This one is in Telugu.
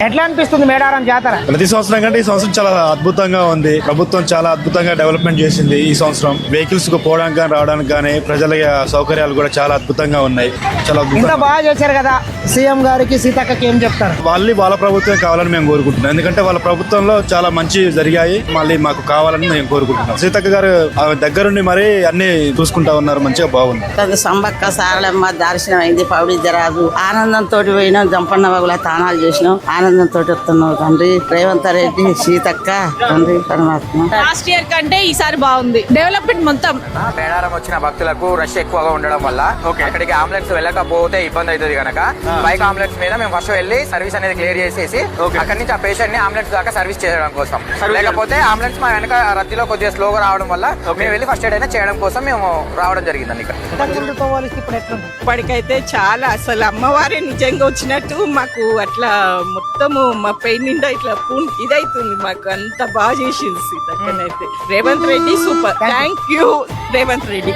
ఎట్లా అనిపిస్తుంది మేడారం జాతర? ప్రతి సంవత్సరం కంటే ఈ సంవత్సరం చాలా అద్భుతంగా ఉంది. ప్రభుత్వం చాలా అద్భుతంగా డెవలప్మెంట్ చేసింది. ఈ సంవత్సరం వెహికల్స్ కు పోవడానికి కానీ రావడానికి కానీ ప్రజల సౌకర్యాలు కూడా చాలా అద్భుతంగా ఉన్నాయి. చాలా ఇంత బాగా చేశారు కదా, సీఎం గారికి సీతక్కకి ఏం చెప్తారు? వాళ్ళ ప్రభుత్వం కావాలని మేము కోరుకుంటున్నాం. ఎందుకంటే వాళ్ళ ప్రభుత్వంలో చాలా మంచి జరిగాయి, మళ్ళీ మాకు కావాలని మేము కోరుకుంటున్నాం. సీతక్క గారు దగ్గరుండి మరీ అన్ని చూసుకుంటా ఉన్నారు, మంచిగా బాగుంది. సంబక్క సారలమ్మ దర్శనం అయింది, పౌడిజరాజు ఆనందంతో పోయినాం, జంపన్న వగుల తానాలు చేసినాం, ఆనందంతో వస్తున్నాం. తండ్రి రేవంత్ రెడ్డి, సీతక్క, తండ్రి పరమాత్మ. లాస్ట్ ఇయర్ కంటే ఈసారి బాగుంది డెవలప్మెంట్ మొత్తం. మేడారం వచ్చిన భక్తులకు రష్ ఎక్కువగా ఉండడం వల్ల అక్కడికి అంబులెన్స్ వెళ్ళకపోతే ఇబ్బంది అవుతుంది కనుక బైక్ అంబులెన్స్ మీద మేము ఫస్ట్ వెళ్ళి సర్వీస్ అనేది క్లియర్ చేసేసి అక్కడి నుంచి ఆ పేషెంట్ ని అంబులెన్స్ దాకా సర్వీస్ చేయడం కోసం, లేకపోతే అంబులెన్స్ మా వెనక రద్దీలో కొద్దిగా స్లోగా రావడం వల్ల మేము వెళ్ళి ఫస్ట్ ఎయిడ్ అయినా చేయడం కోసం మేము రావడం జరిగిందండి. ఇప్పటికైతే చాలా అసలు అమ్మవారే నిజంగా వచ్చినట్టు మాకు అట్లా మొత్తము మా పెయిన్ నిండా ఇట్లా ఇదైతుంది. మాకు అంత బాగా చేసింది సీతక్కనైతే. Revanth Reddy super. Thank you Revanth Reddy.